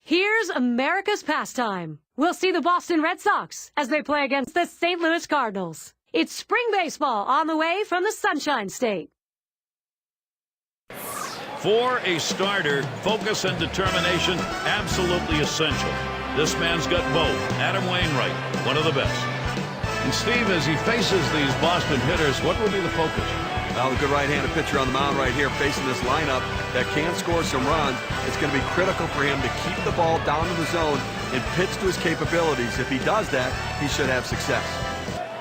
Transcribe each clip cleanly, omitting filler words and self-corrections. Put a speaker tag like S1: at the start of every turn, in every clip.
S1: Here's America's pastime. We'll see the Boston Red Sox as they play against the St. Louis Cardinals. It's spring baseball on the way from the Sunshine State.
S2: For a starter, focus and determination absolutely essential. This man's got both. Adam Wainwright, one of the best. And Steve, as he faces these Boston hitters, what will be the focus?
S3: Well, the good right-handed pitcher on the mound right here facing this lineup that can score some runs. It's going to be critical for him to keep the ball down to the zone and pitch to his capabilities. If he does that, he should have success.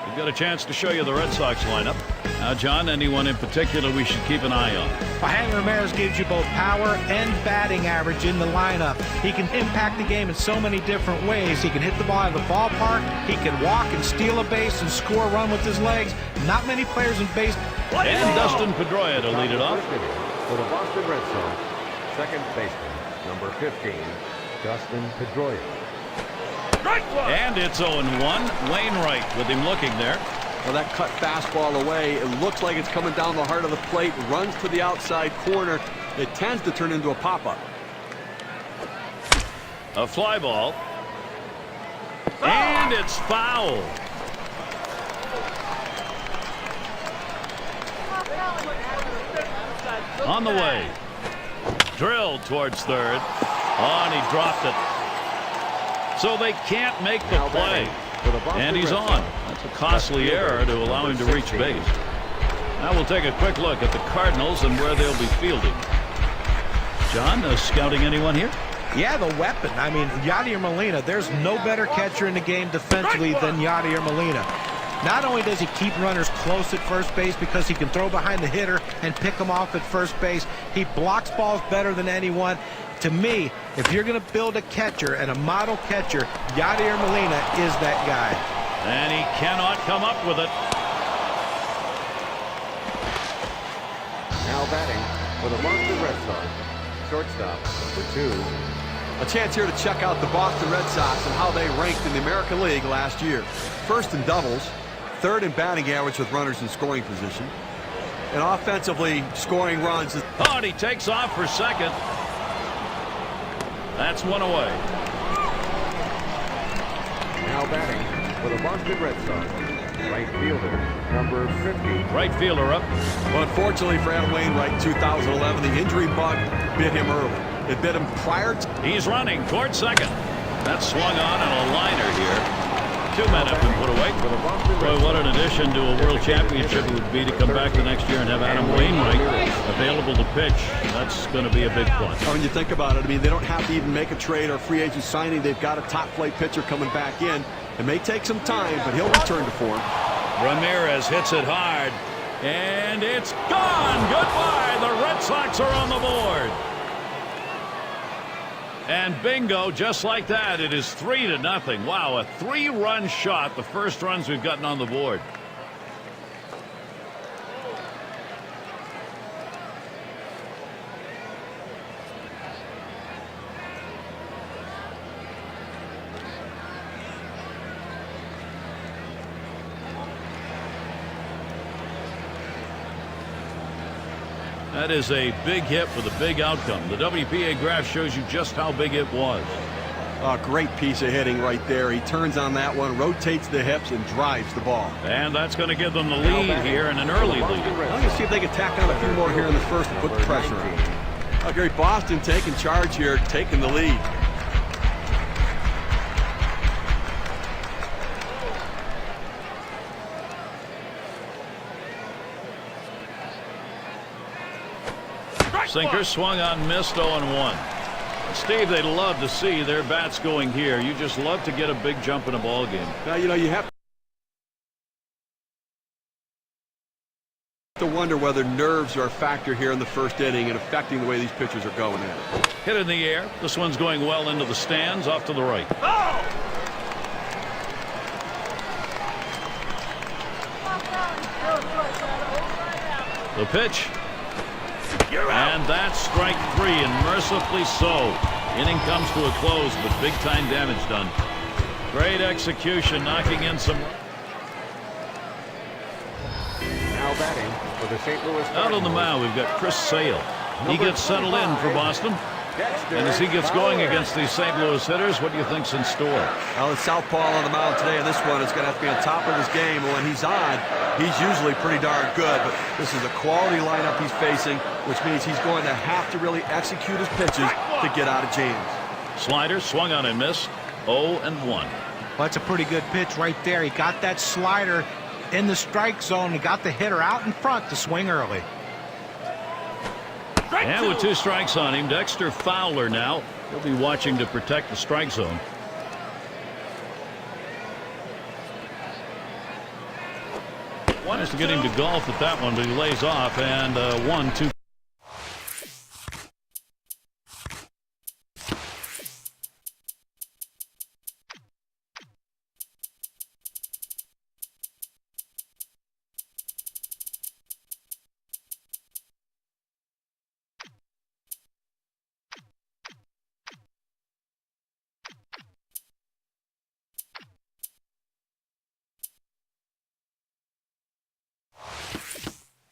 S2: We've got a chance to show you the Red Sox lineup. Now, John, anyone in particular we should keep an eye on?
S4: Well, Hank Ramirez gives you both power and batting average in the lineup. He can impact the game in so many different ways. He can hit the ball out of the ballpark. He can walk and steal a base and score a run with his legs. Not many players in baseball.
S2: And Dustin Pedroia to lead it off.
S5: For the Boston Red Sox, second baseman, number 15, Dustin Pedroia.
S2: And it's 0-1. Wainwright with him looking there.
S3: Well, that cut fastball away. It looks like it's coming down the heart of the plate. Runs to the outside corner. It tends to turn into a pop-up.
S2: A fly ball. And it's foul. On the way. Drilled towards third. Oh, and he dropped it. So they can't make the play. And he's on. That's a costly error to allow him to reach base. Now we'll take a quick look at the Cardinals and where they'll be fielding. John, scouting anyone here?
S4: Yeah, the weapon. I mean, Yadier Molina, there's no better catcher in the game defensively than Yadier Molina. Not only does he keep runners close at first base because he can throw behind the hitter and pick them off at first base, he blocks balls better than anyone. To me, if you're going to build a catcher and a model catcher, Yadier Molina is that guy.
S2: And he cannot come up with it.
S5: Now batting for the Boston Red Sox, shortstop, number 2.
S3: A chance here to check out the Boston Red Sox and how they ranked in the American League last year. First in doubles, third in batting average with runners in scoring position, and offensively scoring runs.
S2: Oh, and he takes off for second. That's one away.
S5: Now batting for the Boston Red Sox, right fielder, number 50.
S2: Right fielder up.
S3: But unfortunately for Adam Wainwright in 2011, the injury bug bit him early. It bit him prior to...
S2: He's running towards second. That's swung on and a liner here. 2 men have been put away. Boy, what an addition to a world championship it would be to come back the next year and have Adam Wainwright available to pitch. That's going to be a big plus.
S3: When you think about it, I mean, they don't have to even make a trade or free agent signing. They've got a top flight pitcher coming back in. It may take some time, but he'll return to form.
S2: Ramirez hits it hard, and it's gone. Goodbye. The Red Sox are on the board. And bingo, just like that, it is 3-0. Wow, a 3-run shot, the first runs we've gotten on the board. That is a big hit with a big outcome. The WPA graph shows you just how big it was.
S3: A great piece of hitting right there. He turns on that one, rotates the hips, and drives the ball.
S2: And that's going to give them the lead here, and an early lead.
S3: I'm going to see if they can tack on a few more here in the first and put the pressure on. Oh, Gary, Boston taking charge here, taking the lead.
S2: Sinker swung on, missed. 0-1. Steve, they'd love to see their bats going here. You just love to get a big jump in a ball game.
S3: Now, you know, you have to wonder whether nerves are a factor here in the first inning and affecting the way these pitchers are going at it.
S2: Hit in the air. This one's going well into the stands, off to the right. The pitch. And that's strike 3, and mercifully so. Inning comes to a close, but big time damage done. Great execution, knocking in some.
S5: Now batting for the St. Louis Cardinals.
S2: Out on the mound, we've got Chris Sale. He gets settled in for Boston. And as he gets going against these St. Louis hitters, what do you think's in store?
S3: Well, the southpaw on the mound today, and this one is going to have to be on top of his game. And when he's on, he's usually pretty darn good. But this is a quality lineup he's facing, which means he's going to have to really execute his pitches to get out of jams.
S2: Slider swung on and missed. 0-1.
S4: Well, that's a pretty good pitch right there. He got that slider in the strike zone. He got the hitter out in front to swing early.
S2: And with 2 strikes on him, Dexter Fowler now. He'll be watching to protect the strike zone. Wants to get him to golf at that one, but he lays off, and 1-2.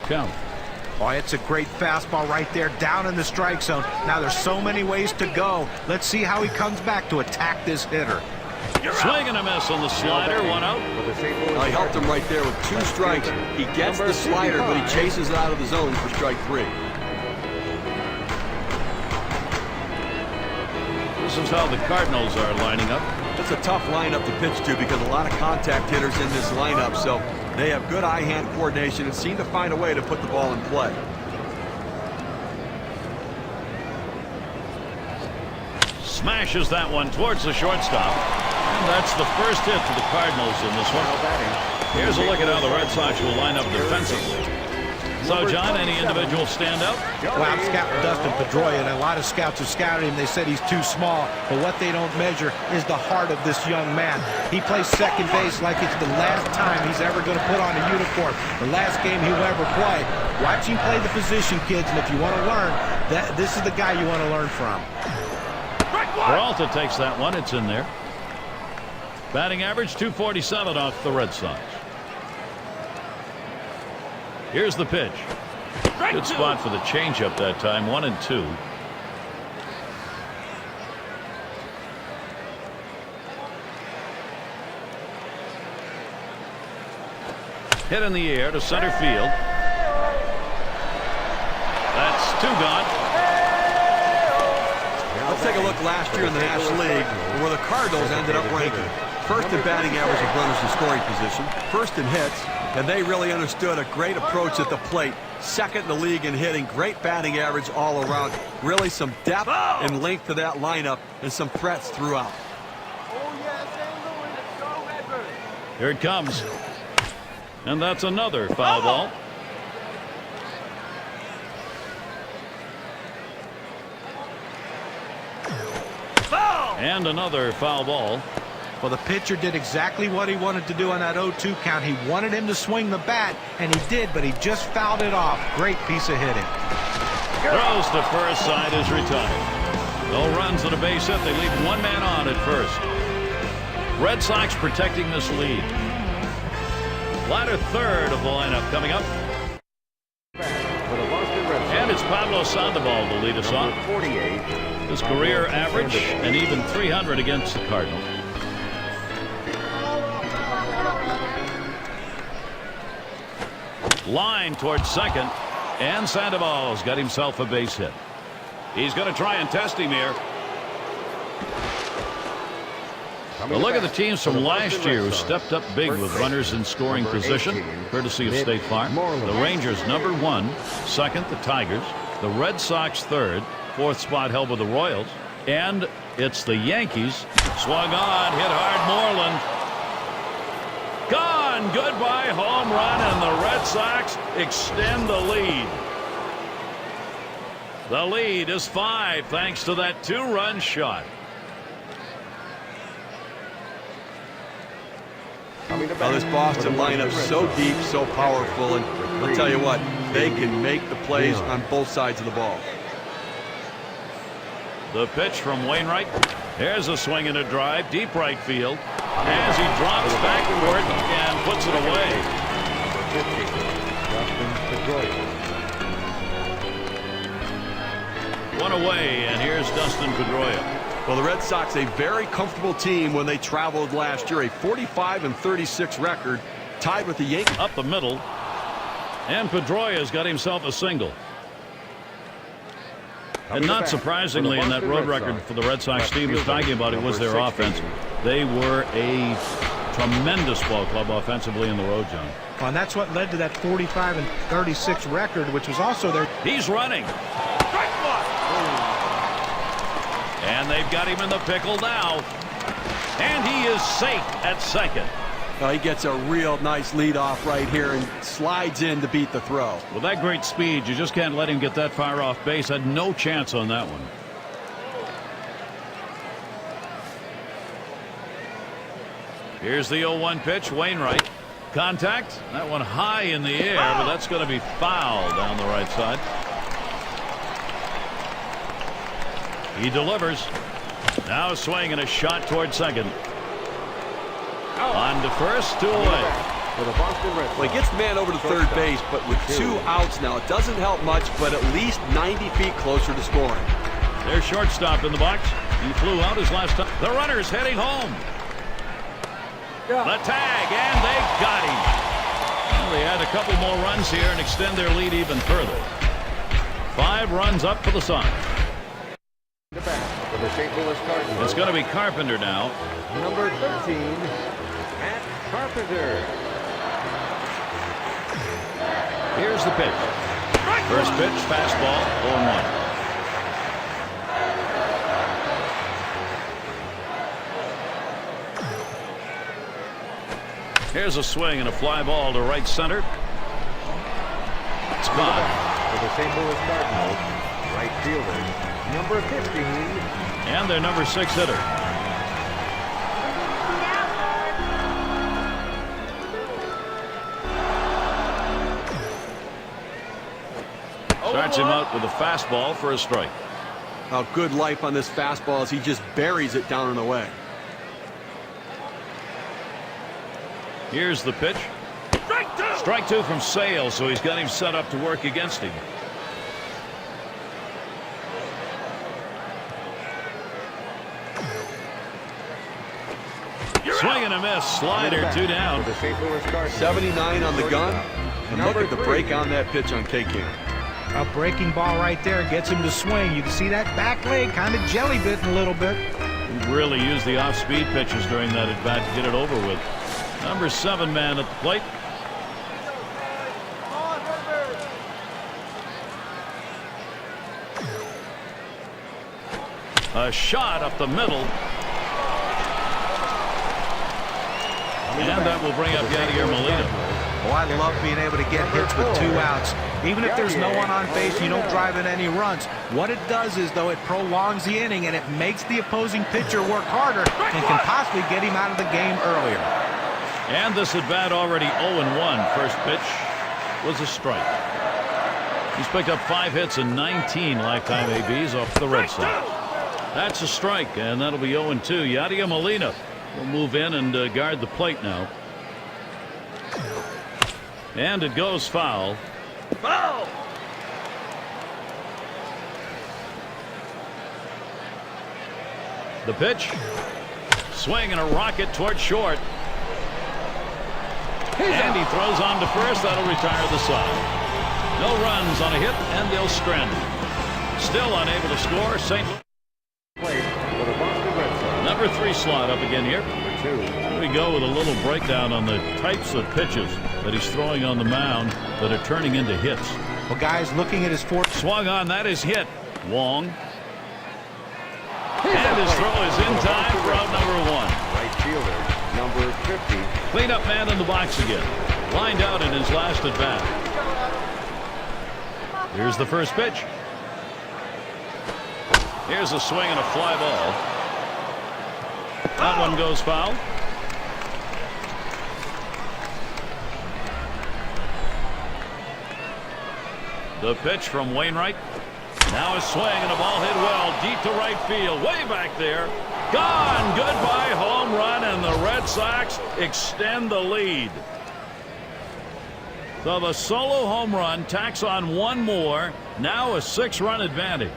S2: Count.
S4: Oh, it's a great fastball right there down in the strike zone. Now there's so many ways to go. Let's see how he comes back to attack this hitter.
S2: Swing and a miss on the slider. 1 out.
S3: He helped him right there with 2 strikes. He gets the slider, but he chases it out of the zone for strike 3.
S2: This is how the Cardinals are lining up.
S3: It's a tough lineup to pitch to because a lot of contact hitters in this lineup, so they have good eye-hand coordination and seem to find a way to put the ball in play.
S2: Smashes that one towards the shortstop. And that's the first hit to the Cardinals in this one. Here's a look at how the Red Sox will line up defensively. So, John, any individual stand out?
S4: Well, I'm scouting Dustin Pedroia, and a lot of scouts have scouted him. They said he's too small, but what they don't measure is the heart of this young man. He plays second base like it's the last time he's ever going to put on a uniform, the last game he'll ever play. Watch him play the position, kids, and if you want to learn, this is the guy you want to learn from.
S2: Peralta takes that one. It's in there. Batting average .247 off the Red Sox. Here's the pitch. Good spot for the changeup that time. 1-2. Hit in the air to center field. That's 2 gone.
S3: Let's take a look last year in the National League where the Cardinals ended up ranking first in batting average of runners in scoring position, first in hits, and they really understood a great approach at the plate. Second in the league in hitting, great batting average all around. Really some depth and length to that lineup and some threats throughout.
S2: Here it comes. And that's another foul ball. And another foul ball.
S4: Well, the pitcher did exactly what he wanted to do on that 0-2 count. He wanted him to swing the bat, and he did, but he just fouled it off. Great piece of hitting.
S2: Throws to first, side is retired. No runs and a base hit. They leave 1 man on at first. Red Sox protecting this lead. Latter third of the lineup coming up. And it's Pablo Sandoval to lead us off.
S5: 48.
S2: His career average an even .300 against the Cardinals. Line towards second, and Sandoval's got himself a base hit. He's going to try and test him here. Well, look at the teams from last year who stepped up big with runners in scoring position, courtesy of State Farm. The Rangers #1, second the Tigers, the Red Sox third, fourth spot held by the Royals, and it's the Yankees. Swung on, hit hard, Moreland. Gone, goodbye home run, and the Red Sox extend the lead. The lead is 5 thanks to that 2-run shot.
S3: Well, this Boston lineup so deep, so powerful, and I'll tell you what, they can make the plays on both sides of the ball.
S2: The pitch from Wainwright. Here's a swing and a drive, deep right field, as he drops backward and puts it away. one away, and here's Dustin Pedroia.
S3: Well, the Red Sox, a very comfortable team when they traveled last year. A 45-36 record, tied with the Yankees.
S2: Up the middle, and Pedroia's got himself a single. And not surprisingly, in that road record for the Red Sox, Steve was talking about, it was their offense. They were a tremendous ball club offensively in the road, John.
S4: And that's what led to that 45-36 record, which was also their...
S2: He's running. And they've got him in the pickle now. And he is safe at second.
S3: He gets a real nice lead off right here and slides in to beat the throw.
S2: With that great speed, you just can't let him get that far off base. Had no chance on that one. Here's the 0-1 pitch. Wainwright. Contact. That one high in the air, but that's going to be foul down the right side. He delivers. Now a swing and a shot toward second. On to first, 2 away.
S5: For the Boston Red Sox.
S3: Well, he gets the man over to third base, but with 2 outs now, it doesn't help much, but at least 90 feet closer to scoring.
S2: There's shortstop in the box. He flew out his last time. The runner's heading home. The tag, and they got him. Well, they add a couple more runs here and extend their lead even further. 5 runs up for the Sox.
S5: The bat for the St. Louis Cardinals.
S2: It's going to be Carpenter now.
S5: Number 13, Matt Carpenter.
S2: Here's the pitch. First pitch, fastball, 0-1. Here's a swing and a fly ball to right center. It's gone.
S5: For the St. Louis Cardinals, right fielder, number 15.
S2: And their number 6 hitter. Starts him out with a fastball for a strike.
S3: Oh, good life on this fastball as he just buries it down and away.
S2: Here's the pitch. Strike 2 from Sale, so he's got him set up to work against him. Swing and a miss. Slider, 2 down.
S5: For the St. Louis Cardinals.
S3: 79 on the gun. And look at the break on that pitch on K-Cam.
S4: A breaking ball right there gets him to swing. You can see that back leg kind of jelly bitten a little bit.
S2: He really used the off-speed pitches during that at-bat to get it over with. Number 7 man at the plate. A shot up the middle. And that will bring up Yadier Molina.
S4: Oh, I love being able to get hits with 2 outs. Even if there's no one on base, you don't drive in any runs. What it does is, though, it prolongs the inning and it makes the opposing pitcher work harder and can possibly get him out of the game earlier.
S2: And this at bat already 0-1. First pitch was a strike. He's picked up 5 hits and 19 lifetime ABs off the Red Sox. That's a strike, and that'll be 0-2. Yadier Molina will move in and guard the plate now. And it goes foul. Foul! The pitch. Swing and a rocket toward short. And he throws on to first. That'll retire the side. No runs on a hit, and they'll strand him. Still unable to score. St. Louis.
S5: For the Boston Red Sox.
S2: Number 3 slot up again here.
S5: Number 2.
S2: Here we go with a little breakdown on the types of pitches that he's throwing on the mound that are turning into hits.
S4: Well, guys, looking at his fourth.
S2: Swung on. That is hit. Wong. And his throw is in time for out number 1.
S5: Right fielder, number 50.
S2: Cleanup man in the box again. Lined out in his last at bat. Here's the first pitch. Here's a swing and a fly ball. That one goes foul. The pitch from Wainwright. Now a swing and a ball hit well deep to right field. Way back there. Gone. Goodbye home run, and the Red Sox extend the lead. So the solo home run tacks on 1 more. Now a 6-run advantage.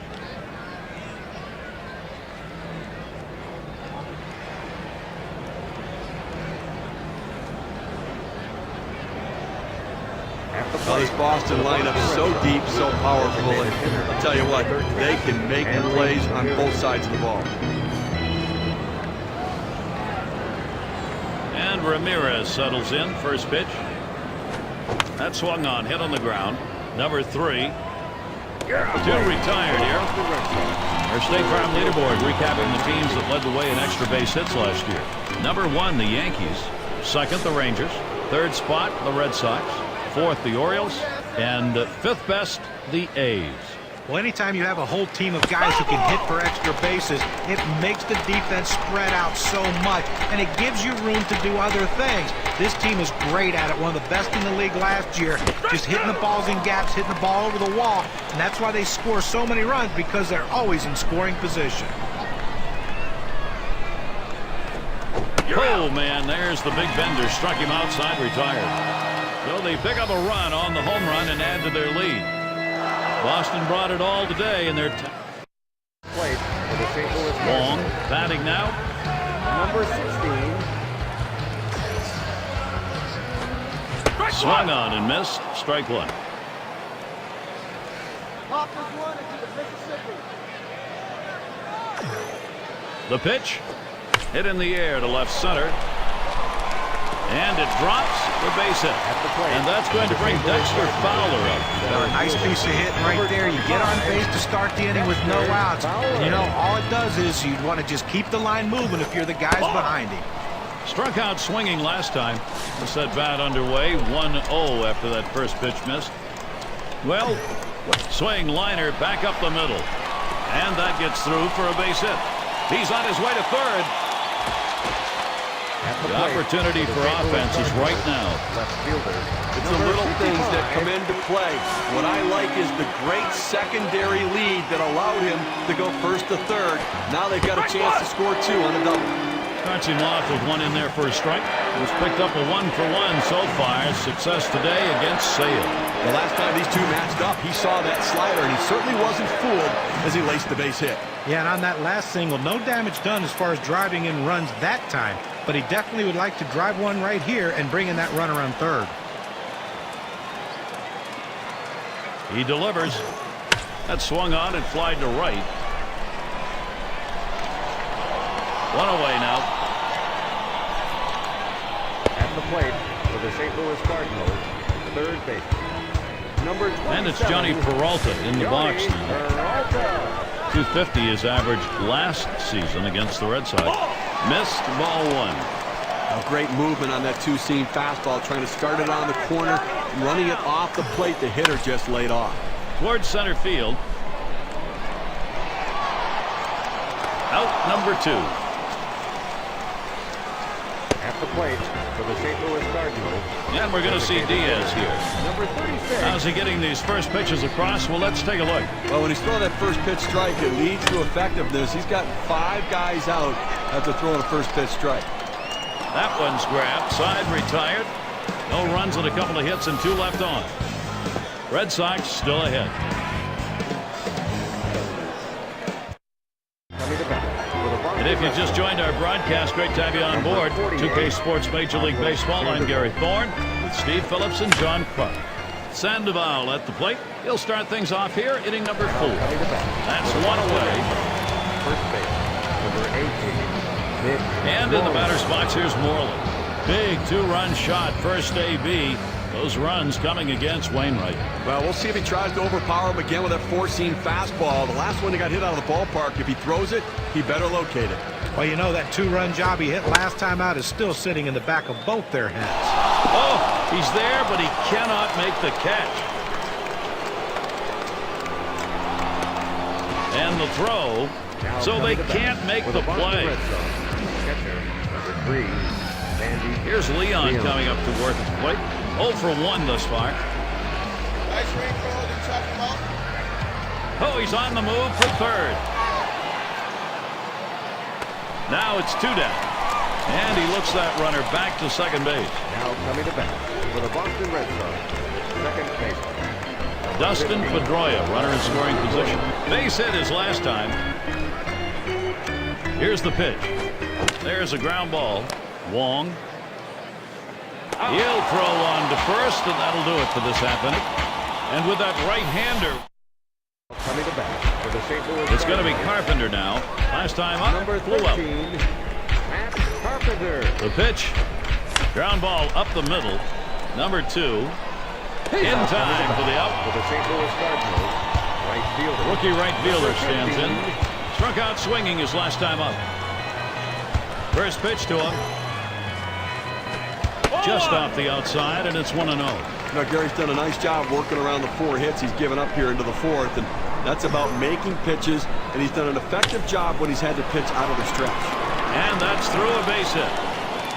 S3: Well, this Boston lineup is so deep, so powerful, and I'll tell you what, they can make the plays on both sides of the ball.
S2: And Ramirez settles in. First pitch. That swung on, hit on the ground. Number 3. 2 retired here. Our State Farm leaderboard recapping the teams that led the way in extra base hits last year. Number 1, the Yankees. 2nd, the Rangers. 3rd spot, the Red Sox. 4th, the Orioles. And 5th best, the A's.
S4: Well, anytime you have a whole team of guys who can hit for extra bases, it makes the defense spread out so much, and it gives you room to do other things. This team is great at it, one of the best in the league last year, just hitting the balls in gaps, hitting the ball over the wall, and that's why they score so many runs, because they're always in scoring position.
S2: Oh, man, there's the big bender. Struck him outside, retired. So they pick up a run on the home run and add to their lead. Boston brought it all today in their
S5: Plate for the St. Louis
S2: Long batting now.
S5: Number 16.
S2: Swung on and missed. Strike 1. The pitch hit in the air to left center. And it drops the base hit. And that's going to bring Dexter Fowler up.
S4: Well, a nice piece of hitting right there. You get on base to start the inning with no outs. And you know, all it does is you want to just keep the line moving if you're the guys behind him.
S2: Struck out swinging last time. This at bat underway. 1-0 after that first pitch missed. Well, swing liner back up the middle. And that gets through for a base hit. He's on his way to third. The opportunity for offense is right now.
S5: Left fielder.
S3: It's the little things that come into play. What I like is the great secondary lead that allowed him to go first to third. Now they've got a chance to score 2 on the double.
S2: Starts him off with 1 in there for a strike. He's picked up a 1-for-1 so far. Success today against Sale.
S3: The last time these two matched up, he saw that slider, and he certainly wasn't fooled as he laced the base hit.
S4: Yeah, and on that last single, no damage done as far as driving in runs that time. But he definitely would like to drive one right here and bring in that runner on third.
S2: He delivers. That swung on and flied to right. 1 away now.
S5: At the plate for the St. Louis Cardinals, third base. Number 27.
S2: And it's Johnny Peralta in the box now. 250 is average last season against the Red Sox. Missed ball 1.
S3: A great movement on that 2-seam fastball, trying to start it on the corner, running it off the plate. The hitter just laid off.
S2: Towards center field. Out number 2.
S5: At the plate for the St. Louis Cardinals.
S2: And we're going to see Diaz here.
S5: Number 36.
S2: How's he getting these first pitches across? Well, let's take a look.
S3: Well, when he's throwing that first pitch strike, it leads to effectiveness. He's got 5 guys out after throwing a first pitch strike.
S2: That one's grabbed. Side retired. No runs and a couple of hits and 2 left on. Red Sox still ahead. And if you just joined our broadcast, great to have you on board. 2K Sports Major League Baseball. I'm Gary Thorne with Steve Phillips and John Clark. Sandoval at the plate. He'll start things off here, inning number 4. That's 1 away.
S5: First base, number 18.
S2: And in the batter's box, here's Moreland. Big 2-run shot, first AB. Those runs coming against Wainwright.
S3: Well, we'll see if he tries to overpower him again with that 4-seam fastball. The last one he got hit out of the ballpark. If he throws it, he better locate it.
S4: Well, you know, that 2-run job he hit last time out is still sitting in the back of both their heads.
S2: Oh, he's there, but he cannot make the catch. And the throw, so they can't make the play.
S5: Catcher, number 3, Sandy.
S2: Here's Leon coming up to work at the plate. 0 for 1 thus far. Oh, he's on the move for third. Now it's 2 down. And he looks that runner back to second base.
S5: Now coming to bat for the Boston Red Sox, second base.
S2: Dustin Pedroia, runner in scoring position. Base hit his last time. Here's the pitch. There's a ground ball. Wong. He'll throw one to first, and that'll do it for this half inning. And with that right-hander,
S5: Coming to bat for the St. Louis
S2: it's going to be
S5: Cardinals.
S2: Carpenter now. Last time up,
S5: Number
S2: flew up.
S5: 13, Matt Carpenter.
S2: The pitch, ground ball up the middle. Number 2, in time for the out.
S5: For the St. Louis Cardinals, right fielder.
S2: Rookie right fielder stands in. Struck out swinging his last time up. First pitch to him. Just off the outside, and it's 1-0.
S3: Now, Gary's done a nice job working around the 4 hits he's given up here into the 4th, and that's about making pitches, and he's done an effective job when he's had to pitch out of the stretch.
S2: And that's through a base hit.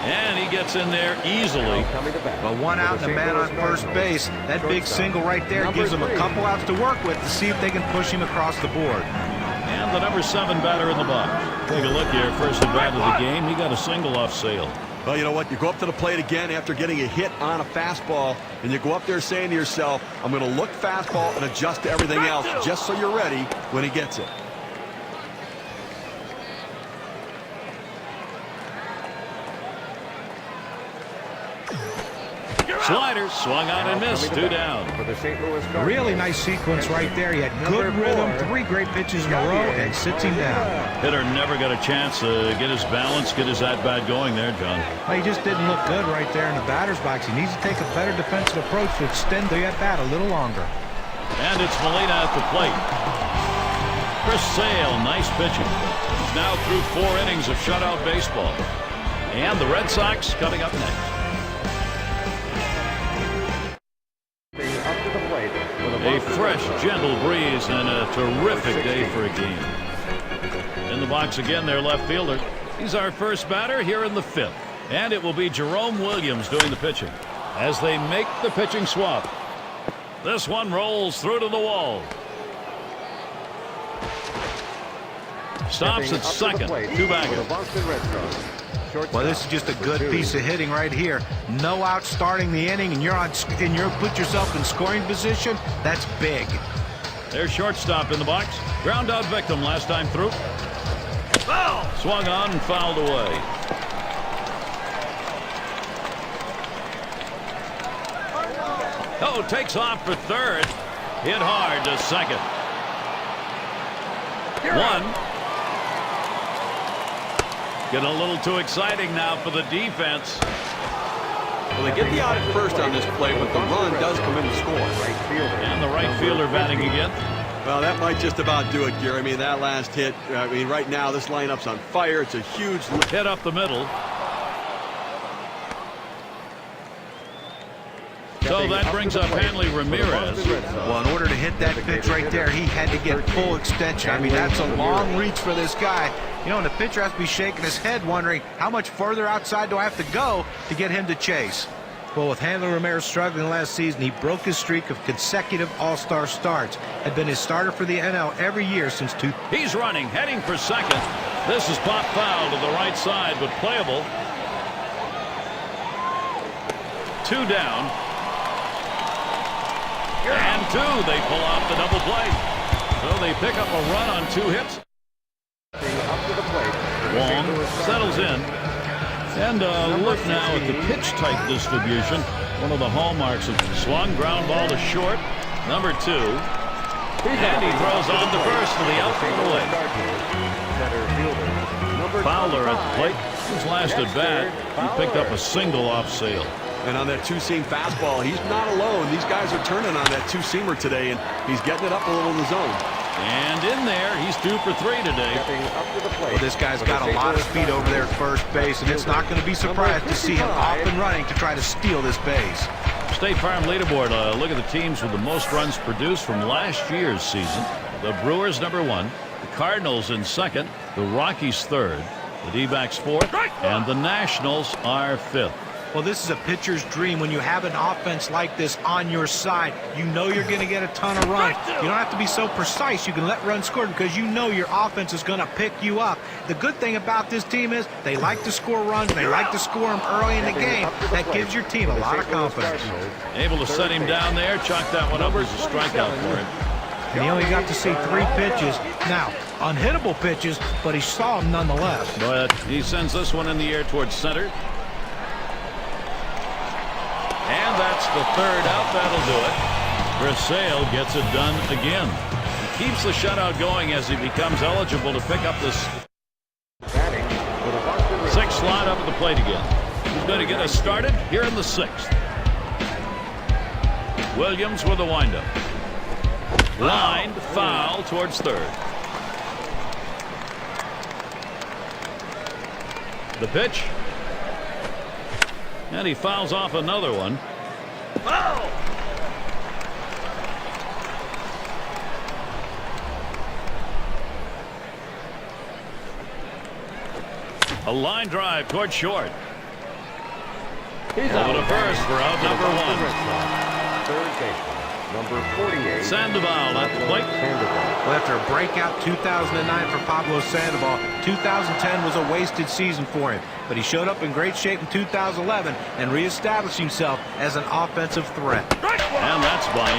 S2: And he gets in there easily.
S5: Coming to bat
S4: But one
S5: for
S4: out
S5: the
S4: and a
S5: St.
S4: man
S5: Louis
S4: on first
S5: Cardinals.
S4: base. That big
S5: Shortstop.
S4: single right there
S5: Number
S4: gives him a
S5: 3.
S4: couple outs to work with to see if they can push him across the board.
S2: And the number 7 batter in the box. Take a look here. First at bat of the game. He got a single off Sale.
S3: Well, you know what? You go up to the plate again after getting a hit on a fastball, and you go up there saying to yourself, I'm going to look fastball and adjust to everything else just so you're ready when he gets it.
S2: Slider swung on and missed. 2 down.
S5: For the St. Louis Cardinals.
S4: Really nice sequence right there. He had good
S5: Number
S4: rhythm,
S5: 4,
S4: 3 great pitches in a row, and sits him down.
S2: Hitter never got a chance to get his balance, get his at-bat going there, John.
S4: Well, he just didn't look good right there in the batter's box. He needs to take a better defensive approach to extend the at-bat a little longer.
S2: And it's Molina at the plate. Chris Sale, nice pitching. He's now through 4 innings of shutout baseball. And the Red Sox coming up next.
S5: Up to the plate for the
S2: A
S5: Boston
S2: fresh,
S5: Red Sox.
S2: gentle breeze and a terrific day for a game. In the box again, their left fielder. He's our first batter here in the 5th. And it will be Jerome Williams doing the pitching as they make the pitching swap. This one rolls through to the wall. Stops
S5: Stepping
S2: at
S5: up to the
S2: second.
S5: plate
S2: 2
S5: for
S2: baggers.
S5: the Boston Red Sox. Shortstop,
S4: Well, this is just a good
S5: number 2.
S4: piece of hitting right here. No out starting the inning, and you're put yourself in scoring position. That's big.
S2: Their shortstop in the box. Ground out victim last time through. Foul! Swung on and fouled away. Oh, takes off for third. Hit hard to second. 1. Getting a little too exciting now for the defense.
S3: Well, they get the out at first on this play, but the run does come in to score.
S5: Right fielder.
S2: And the right fielder batting again.
S3: Well, that might just about do it, Gary. I mean, that last hit, I mean, right now this lineup's on fire. It's a huge
S2: Hit up the middle. So that brings up Hanley Ramirez.
S4: Well, in order to hit that pitch right there, he had to get full extension. I mean, that's a long reach for this guy. You know, and the pitcher has to be shaking his head wondering how much further outside do I have to go to get him to chase. Well, with Hanley Ramirez struggling last season, he broke his streak of consecutive All-Star starts. Had been his starter for the NL every year since
S2: He's running, heading for second. This is pop foul to the right side, but playable. 2 down. And 2. They pull off the double play. So they pick up a run on 2 hits.
S5: Up to the plate for the St.
S2: Wong
S5: Louis
S2: settles in.
S5: Cardinals.
S2: And look now at the pitch type distribution. One of the hallmarks of swung ground ball to short. Number 2. And he throws on to first for the outfield away.
S5: Center fielder. Number
S2: Fowler at the
S5: 25.
S2: plate. His last at bat, he picked up a single off Sale.
S3: And on that 2-seam fastball, he's not alone. These guys are turning on that 2-seamer today, and he's getting it up a little in the zone.
S2: And in there, he's 2 for 3 today.
S5: Stepping up to the plate.
S4: Well, this guy's
S5: for the
S4: got a
S5: St.
S4: lot of
S5: Louis
S4: speed over there at first base, and it's not going to be surprised to see him off and running to try to steal this base.
S2: State Farm leaderboard. Look at the teams with the most runs produced from last year's season. The Brewers number 1, the Cardinals in second, the Rockies third, the D-backs fourth, and the Nationals are fifth.
S4: Well, this is a pitcher's dream when you have an offense like this on your side. You know you're going to get a ton of runs. You don't have to be so precise. You can let runs score because you know your offense is going to pick you up. The good thing about this team is they like to score runs. They like to score them early in the game. That gives your team a lot of confidence.
S2: Able to set him down there, chalk that one up as a strikeout for him.
S4: And he only got to see 3 pitches. Now, unhittable pitches, but he saw them nonetheless.
S2: But he sends this one in the air towards center. And that gets the third out. That'll do it. Brisale gets it done again. He keeps the shutout going as he becomes eligible to pick up this sixth slot up at the plate again. He's going to get us started here in the sixth. Williams with the windup. Lined foul towards third. The pitch. And he fouls off another one. A line drive toward short.
S5: He's
S2: Over to first for out number one.
S5: Third baseman, number 48.
S2: Sandoval at the plate.
S4: Well, after a breakout 2009 for Pablo Sandoval, 2010 was a wasted season for him. But he showed up in great shape in 2011 and reestablished himself as an offensive threat.
S2: And that's by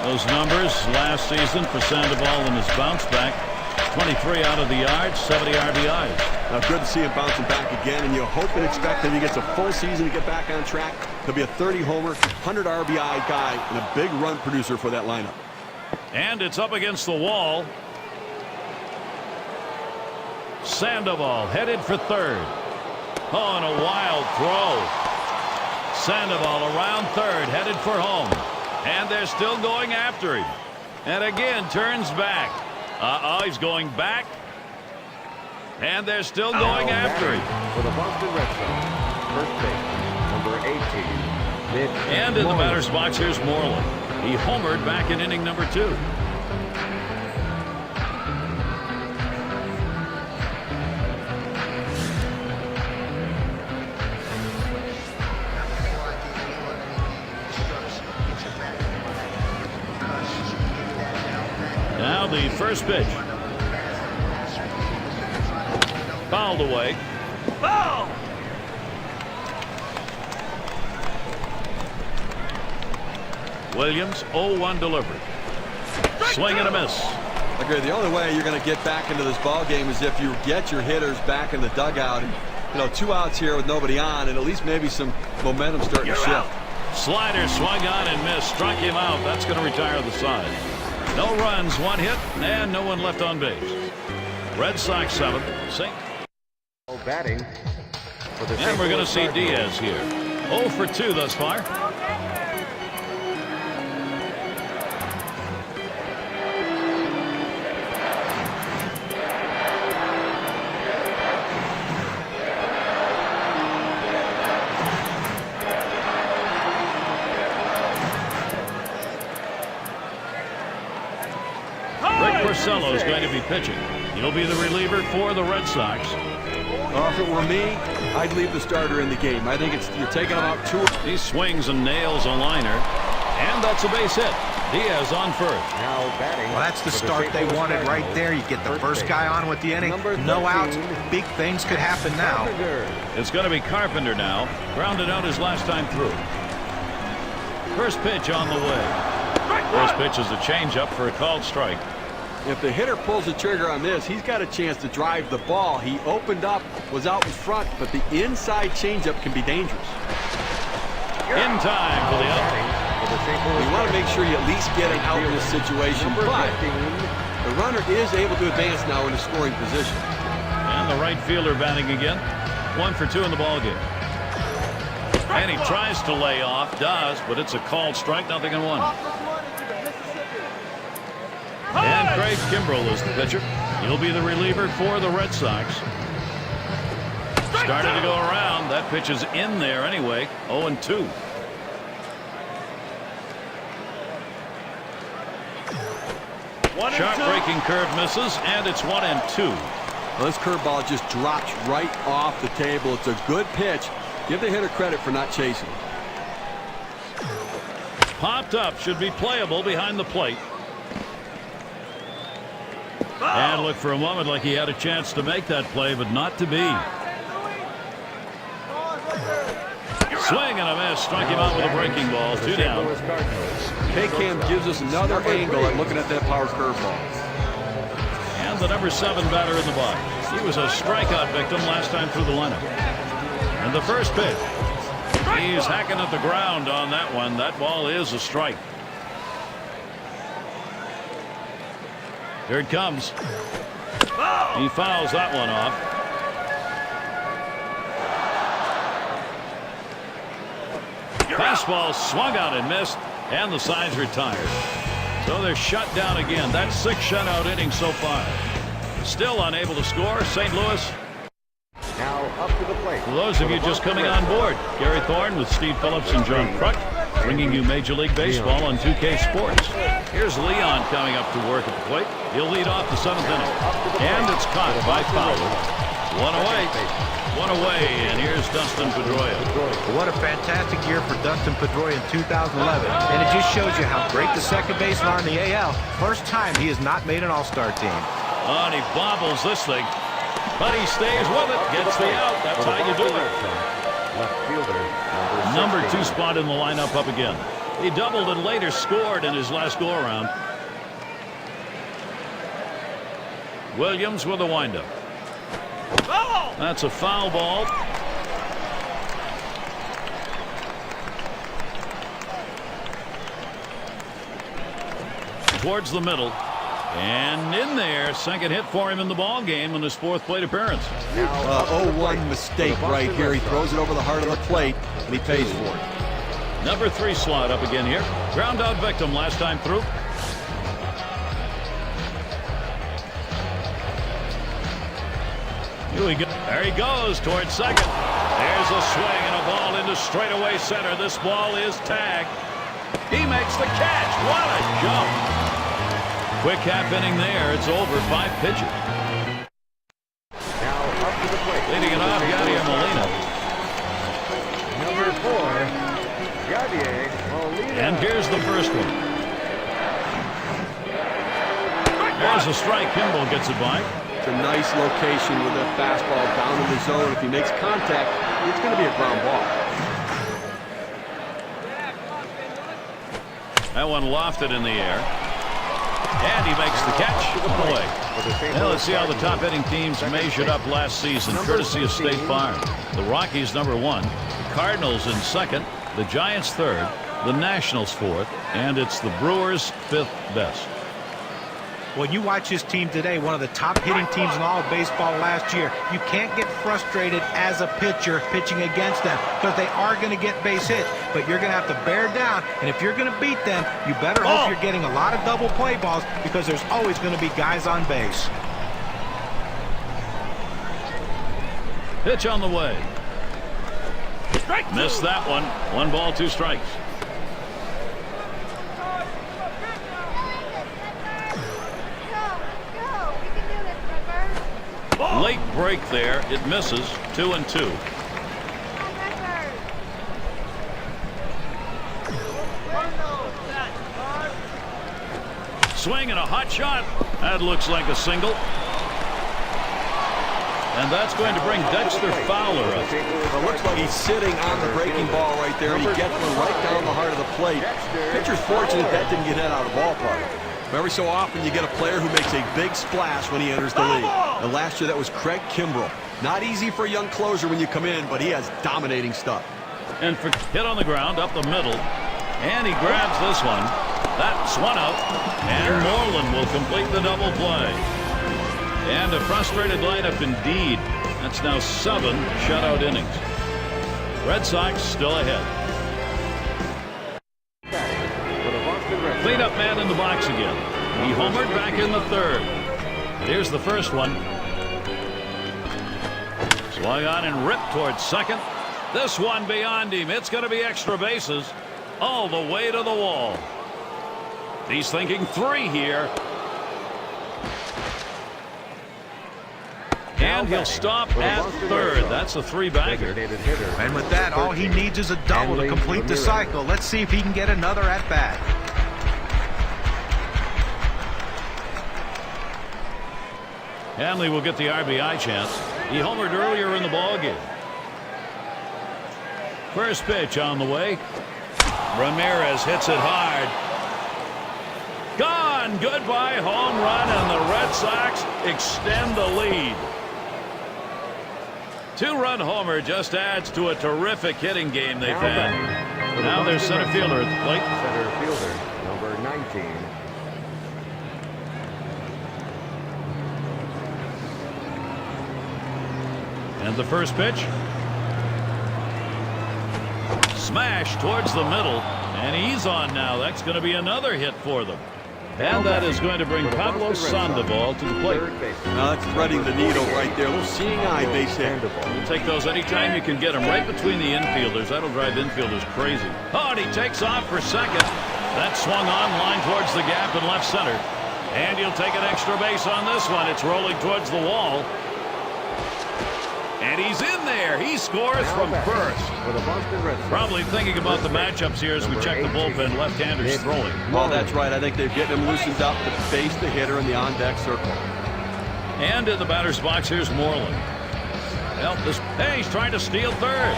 S2: 0-1. Those numbers last season for Sandoval in his bounce back. 23 out of the yard, 70 RBIs.
S3: Now, good to see him bouncing back again, and you hope and expect that he gets a full season to get back on track. He'll be a 30-homer, 100 RBI guy, and a big run producer for that lineup.
S2: And it's up against the wall. Sandoval headed for third. Oh, and a wild throw. Sandoval around third, headed for home. And they're still going after him. And again, turns back. He's going back. And they're still going after him.
S5: For the Boston Red Sox, first baseman, number 18.
S2: And in the batter's box, here's Moreland. He homered back in inning number 2. Now the first pitch. Fouled away. Foul! Williams 0-1 delivery. Swing and a miss.
S3: Okay, the only way you're going to get back into this ball game is if you get your hitters back in the dugout. And, 2 outs here with nobody on, and at least maybe some momentum starting to shift.
S2: Slider swung on and missed. Struck him out. That's going to retire the side. No runs, 1 hit, and no one left on base. Red Sox 7.
S5: Batting for the
S2: and we're going to see Diaz here. 0 for 2 thus far. Porcello is going to be pitching. He'll be the reliever for the Red Sox.
S3: If it were me, I'd leave the starter in the game. I think you're taking him out 2.
S2: He swings and nails a liner, and that's a base hit. Diaz on first.
S5: Now batting.
S4: Well, that's the start they wanted right there. You get the first guy on with the inning, no outs. Big things could happen now.
S2: It's going to be Carpenter now. Grounded out his last time through. First pitch on the way. First pitch is a changeup for a called strike.
S3: If the hitter pulls the trigger on this, he's got a chance to drive the ball. He opened up, was out in front, but the inside changeup can be dangerous.
S2: In time for the out.
S3: You want to make sure you at least get an out in this situation, but the runner is able to advance now in a scoring position.
S2: And the right fielder batting again. 1 for 2 in the ballgame. And he tries to lay off, does, but it's a called strike, nothing in 1. And Craig Kimbrell is the pitcher. He'll be the reliever for the Red Sox. Started to go around. That pitch is in there anyway. 0-2. Sharp breaking curve misses, and it's 1-2.
S3: Well, this curveball just drops right off the table. It's a good pitch. Give the hitter credit for not chasing.
S2: Popped up, should be playable behind the plate. And looked for a moment like he had a chance to make that play, but not to be. Swing and a miss. Struck him out with a breaking ball. 2 down.
S3: K-Cam gives us another angle at looking at that power curveball.
S2: And the number 7 batter in the box. He was a strikeout victim last time through the lineup. And the first pitch. He's hacking at the ground on that one. That ball is a strike. Here it comes. He fouls that one off. Fastball swung out and missed, and the side's retired. So they're shut down again. That's 6 shutout innings so far. Still unable to score. St. Louis.
S5: Now up to the plate.
S2: For those of you just coming on board, Gary Thorne with Steve Phillips and John Kruk, bringing you Major League Baseball on 2K Sports. Here's Leon coming up to work at the plate. He'll lead off the 7th inning. And it's caught by Fowler. One away, and here's Dustin Pedroia.
S4: What a fantastic year for Dustin Pedroia in 2011. And it just shows you how great the second basemen are in the AL. First time he has not made an all-star team.
S2: Oh, and he bobbles this thing. But he stays with it, gets the out. That's how you do it.
S5: Left fielder,
S2: Number 2 spot in the lineup up again. He doubled and later scored in his last go-around. Williams with a windup. That's a foul ball. Towards the middle. And in there, second hit for him in the ball game in his 4th plate appearance.
S3: 0-1 mistake right here. He throws it over the heart of the plate, and he pays for it.
S2: Number 3 slot up again here. Ground out victim last time through. Here we go. There he goes towards second. There's a swing and a ball into straightaway center. This ball is tagged. He makes the catch. What a jump. Quick half inning there. It's over. 5 pitches.
S5: now up to the plate.
S2: Leading it off, Yadier Molina.
S5: Number 4, Yadier Molina.
S2: And here's the first one. There's a strike. Kimball gets it by.
S3: It's a nice location with that fastball down in the zone. If he makes contact, it's going to be a ground ball.
S2: That one lofted in the air. And he makes the catch. One away. Now let's see how the top hitting teams measured up last season, courtesy of State Farm. The Rockies number 1, the Cardinals in 2nd, the Giants 3rd, the Nationals 4th, and it's the Brewers 5th best.
S4: When you watch this team today, one of the top hitting teams in all of baseball last year, you can't get frustrated as a pitcher pitching against them because they are going to get base hits, but you're going to have to bear down, and if you're going to beat them, you better hope you're getting a lot of double play balls because there's always going to be guys on base.
S2: Pitch on the way. Missed that one. 1 ball, 2 strikes. Late break there. It misses. 2-2. Swing and a hot shot. That looks like a single. And that's going to bring Dexter Fowler up.
S3: It looks like he's sitting on the breaking ball right there. He gets one right down the heart of the plate. Pitcher's fortunate that didn't get hit out of the ballpark. Every so often you get a player who makes a big splash when he enters the league. And last year that was Craig Kimbrell. Not easy for a young closer when you come in, but he has dominating stuff.
S2: And for hit on the ground up the middle. And he grabs this one. That's one out. And Moreland will complete the double play. And a frustrated lineup indeed. That's now 7 shutout innings. Red Sox still ahead. Cleanup man in the box again. He homered back in the 3rd. Here's the first one. Swung on and ripped towards second. This one beyond him. It's going to be extra bases all the way to the wall. He's thinking 3 here. And he'll stop at 3rd. That's a 3-bagger.
S4: And with that, all he needs is a double to complete the cycle. Let's see if he can get another at bat.
S2: Hanley will get the RBI chance. He homered earlier in the ballgame. First pitch on the way. Ramirez hits it hard. Gone. Goodbye home run, and the Red Sox extend the lead. Two-run homer just adds to a terrific hitting game they've had. Now there's center fielder at the plate.
S5: Center fielder, number 19.
S2: And the first pitch. Smash towards the middle. And he's on now. That's going to be another hit for them. And that is going to bring Pablo Sandoval to the plate.
S3: Now that's threading the needle right there. A little seeing eye base hit.
S2: You'll take those anytime you can get them right between the infielders. That'll drive infielders crazy. Oh, and he takes off for second. That swung on line towards the gap in left center. And you'll take an extra base on this one. It's rolling towards the wall. And he's in there. He scores from first. Probably thinking about the matchups here as we check the bullpen. Left-handers throwing.
S3: Well, that's right. I think they're getting him loosened up to face the hitter in the on-deck circle.
S2: And in the batter's box, here's Moreland. Well, hey, he's trying to steal third.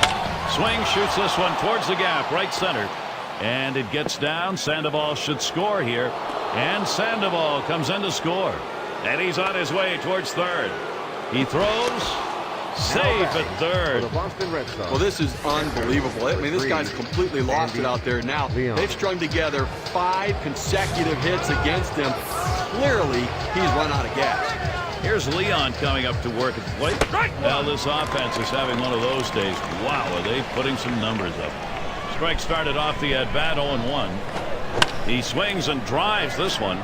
S2: Swing, shoots this one towards the gap, right center. And it gets down. Sandoval should score here. And Sandoval comes in to score. And he's on his way towards third. He throws. Safe at third.
S3: Well, this is unbelievable. I mean, this guy's completely lost it out there now. They've strung together 5 consecutive hits against him. Clearly, he's run out of gas.
S2: Here's Leon coming up to work at the plate. Now this offense is having one of those days. Wow, are they putting some numbers up. Strike started off the at-bat 0-1. He swings and drives this one.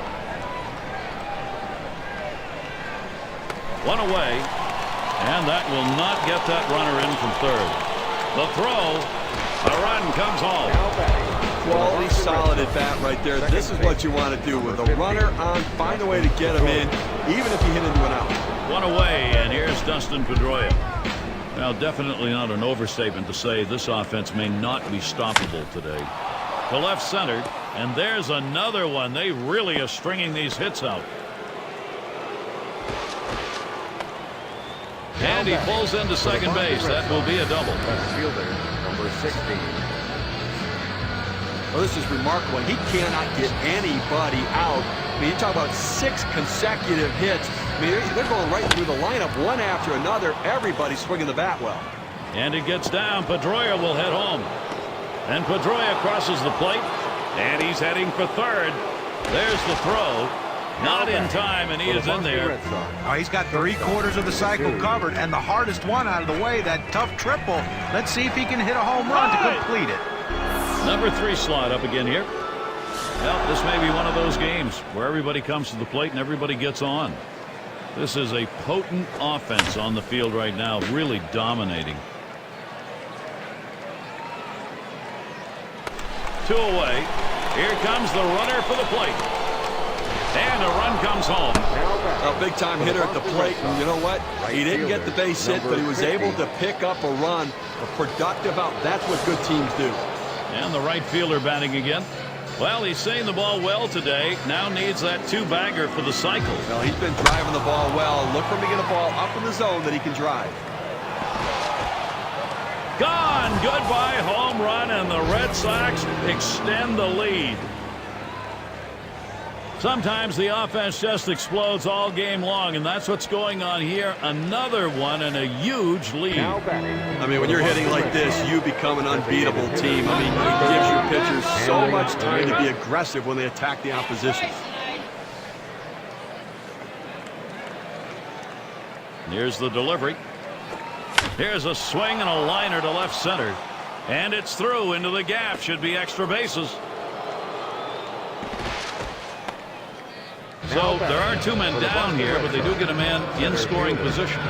S2: One away. And that will not get that runner in from third. The throw. A run comes home.
S3: Quality, solid at bat right there. This is what you want to do. With a runner on, find a way to get him in, even if you hit into an out.
S2: One away, and here's Dustin Pedroia. Now, definitely not an overstatement to say this offense may not be stoppable today. To left center, and there's another one. They really are stringing these hits out. And he pulls into second base. That will be a double.
S5: Fielder, number 16.
S3: Well, this is remarkable. He cannot get anybody out. I mean, you talk about 6 consecutive hits. I mean, they're going right through the lineup, one after another. Everybody's swinging the bat well.
S2: And it gets down. Pedroia will head home. And Pedroia crosses the plate. And he's heading for third. There's the throw. Not in time, and he is in there.
S4: Oh, he's got 3/4 of the cycle covered, and the hardest one out of the way, that tough triple. Let's see if he can hit a home run to complete it.
S2: Number 3 slot up again here. Well, this may be one of those games where everybody comes to the plate and everybody gets on. This is a potent offense on the field right now, really dominating. 2 away. Here comes the runner for the plate. And a run comes home.
S3: A big-time hitter at the plate, and you know what? He didn't get the base hit, but he was able to pick up a run, a productive out. That's what good teams do.
S2: And the right fielder batting again. Well, he's seeing the ball well today. Now needs that 2-bagger for the cycle.
S3: Well, he's been driving the ball well. Look for him to get a ball up in the zone that he can drive.
S2: Gone. Goodbye home run, and the Red Sox extend the lead. Sometimes the offense just explodes all game long, and that's what's going on here. Another one and a huge lead.
S3: I mean, when you're hitting like this, you become an unbeatable team. I mean, it gives your pitchers so much time to be aggressive when they attack the opposition.
S2: Here's the delivery. Here's a swing and a liner to left center. And it's through into the gap. Should be extra bases. So there are 2 men down here, but they do get a man in scoring position.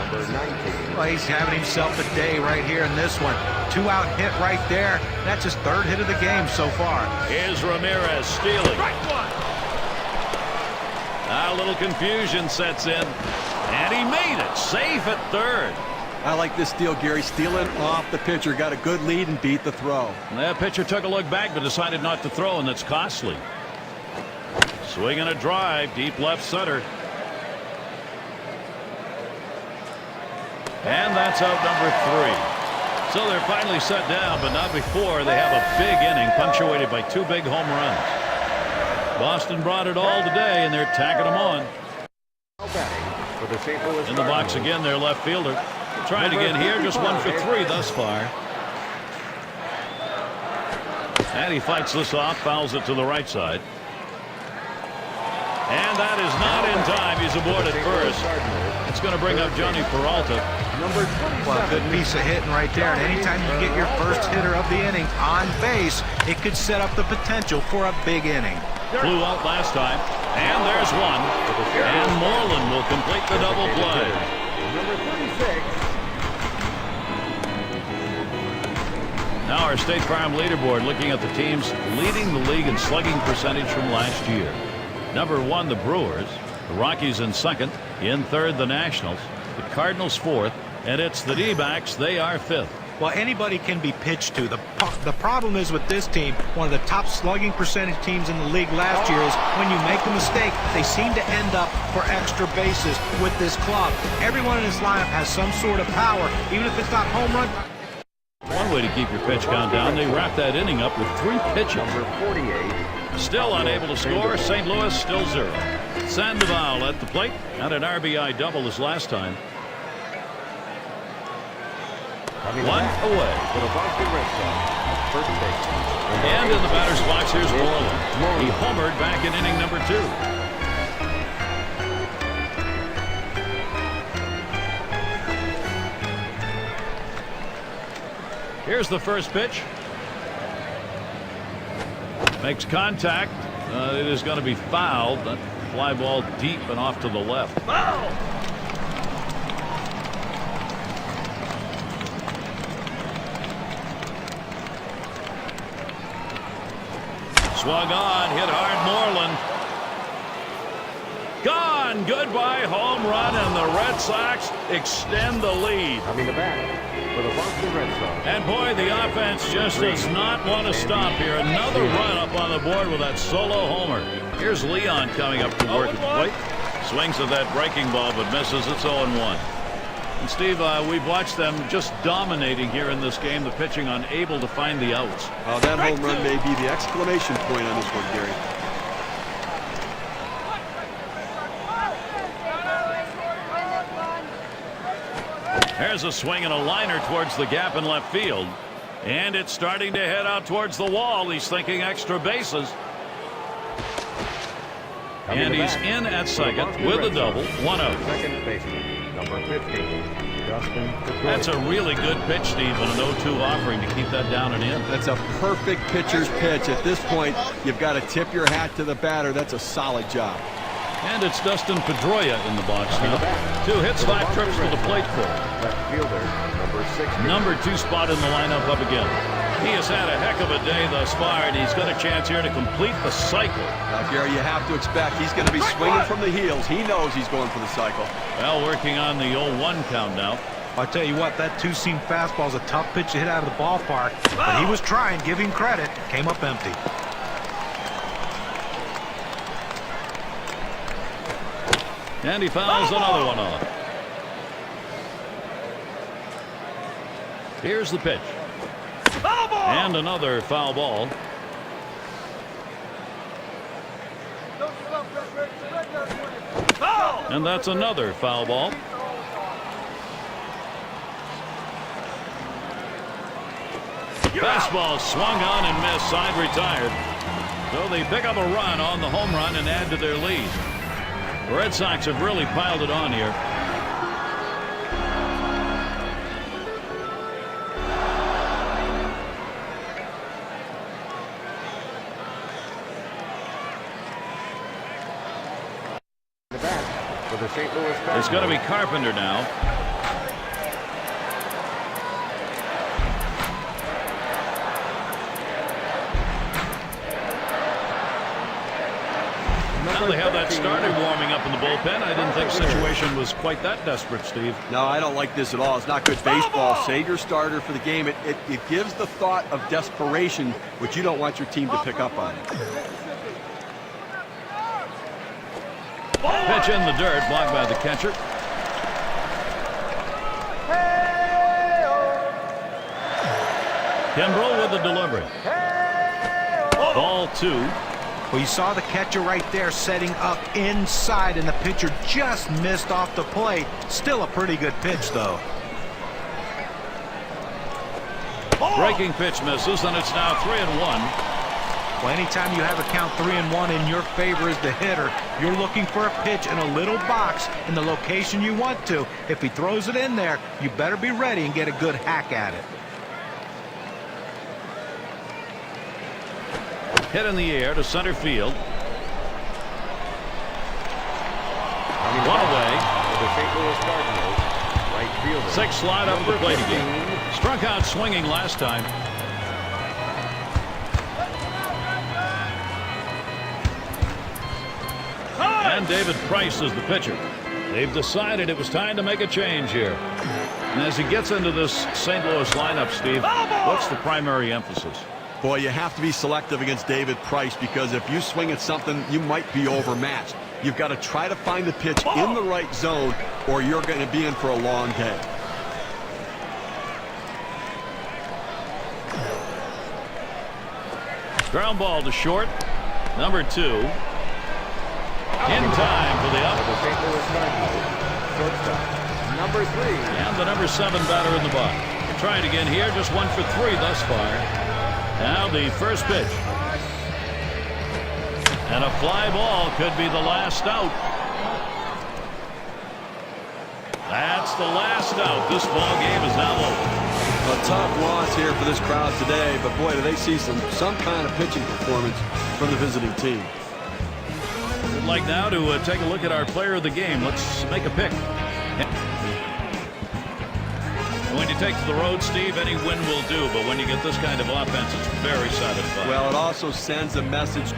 S4: Well, he's having himself a day right here in this one. 2-out hit right there. That's his 3rd hit of the game so far.
S2: Here's Ramirez stealing. A little confusion sets in. And he made it. Safe at third.
S3: I like this steal, Gary. Stealing off the pitcher. Got a good lead and beat the throw.
S2: That pitcher took a look back but decided not to throw, and that's costly. Swing and a drive, deep left center. And that's out number 3. So they're finally set down, but not before they have a big inning punctuated by 2 big home runs. Boston brought it all today, and they're tacking them on. In the box again, their left fielder. Trying again here, just 1 for 3 thus far. And he fights this off, fouls it to the right side. And that is not in time. He's aboard at first. It's going to bring up Johnny Peralta.
S5: Number 27.
S4: Well, a good piece of hitting right there. And anytime you get your first hitter of the inning on base, it could set up the potential for a big inning.
S2: Flew out last time. And there's one. And Moreland will complete the double play.
S5: Number 36.
S2: Now our State Farm leaderboard, looking at the teams leading the league in slugging percentage from last year. Number 1, the Brewers. The Rockies in second. In third, the Nationals. The Cardinals fourth. And it's the D-backs. They are fifth.
S4: Well, anybody can be pitched to. The problem is with this team, one of the top slugging percentage teams in the league last year is when you make a mistake, they seem to end up for extra bases with this club. Everyone in this lineup has some sort of power, even if it's not home run.
S2: One way to keep your pitch count down, they wrap that inning up with 3 pitches.
S5: Number 48.
S2: Still unable to score. St. Louis still 0. Sandoval at the plate, and an RBI double as last time. One away.
S5: For the Boston Red Sox, first base.
S2: And in the batter's box, here's Moreland. He homered back in inning number 2. Here's the first pitch. Makes contact. It is going to be fouled. That fly ball deep and off to the left. Foul! Swung on, hit hard. Moreland. Gone. Goodbye home run, and the Red Sox extend the lead.
S5: Coming to bat for the Boston Red Sox.
S2: And boy, the offense just does not want to stop here. Another run up on the board with that solo homer. Here's Leon coming up to work at the plate. Swings at that breaking ball but misses. It's 0-1. And Steve, we've watched them just dominating here in this game. The pitching unable to find the outs.
S3: That home run may be the exclamation point on this one, Gary.
S2: There's a swing and a liner towards the gap in left field. And it's starting to head out towards the wall. He's thinking extra bases. And he's in at second with a double. 1 out.
S5: Second baseman, number 15, Justin Pedroia.
S2: That's a really good pitch, Steve, and an 0-2 offering to keep that down and in.
S3: That's a perfect pitcher's pitch. At this point, you've got to tip your hat to the batter. That's a solid job.
S2: And it's Dustin Pedroia in the box now. 2 hits, 5 trips to the plate for him.
S5: Left fielder, number 6.
S2: Number 2 spot in the lineup up again. He has had a heck of a day thus far, and he's got a chance here to complete the cycle.
S3: Now, Gary, you have to expect he's going to be swinging from the heels. He knows he's going for the cycle.
S2: Well, working on the 0-1 count now.
S4: I'll tell you what, that two-seam fastball is a tough pitch to hit out of the ballpark. But he was trying, give him credit. Came up empty.
S2: And he fouls another one off. Here's the pitch. And another foul ball. And that's another foul ball. Fastball swung on and missed. Side retired. So they pick up a run on the home run and add to their lead. The Red Sox have really piled it on here.
S5: The bat for the St. Louis Cardinals.
S2: It's going to be Carpenter now. Now they have that starter warming up in the bullpen. I didn't think the situation was quite that desperate, Steve.
S3: No, I don't like this at all. It's not good baseball. Save your starter for the game. It gives the thought of desperation, which you don't want your team to pick up on.
S2: Pitch in the dirt, blocked by the catcher. Kimbrel with the delivery. Ball 2.
S4: Well, you saw the catcher right there setting up inside, and the pitcher just missed off the plate. Still a pretty good pitch, though.
S2: Breaking pitch misses, and it's now 3-1.
S4: Well, anytime you have a count 3-1 in your favor as the hitter, you're looking for a pitch in a little box in the location you want to. If he throws it in there, you better be ready and get a good hack at it.
S2: Hit in the air to center field. One away.
S5: The St. Louis Cardinals, right fielder.
S2: 6 slide up the plate again. Struck out swinging last time. And David Price is the pitcher. They've decided it was time to make a change here. And as he gets into this St. Louis lineup, Steve, what's the primary emphasis?
S3: Boy, you have to be selective against David Price, because if you swing at something, you might be overmatched. You've got to try to find the pitch in the right zone, or you're going to be in for a long day.
S2: Ground ball to short. Number 2. In time for the out.
S5: The St. Louis Cardinals, shortstop, number 3.
S2: And the number 7 batter in the box. Trying again here, just 1 for 3 thus far. Now the first pitch. And a fly ball could be the last out. That's the last out. This ball game is now over.
S3: A tough loss here for this crowd today, but boy, do they see some kind of pitching performance from the visiting team.
S2: We'd like now to take a look at our player of the game. Let's make a pick. When you take to the road, Steve, any win will do, but when you get this kind of offense, it's very satisfying.
S3: Well, it also sends a message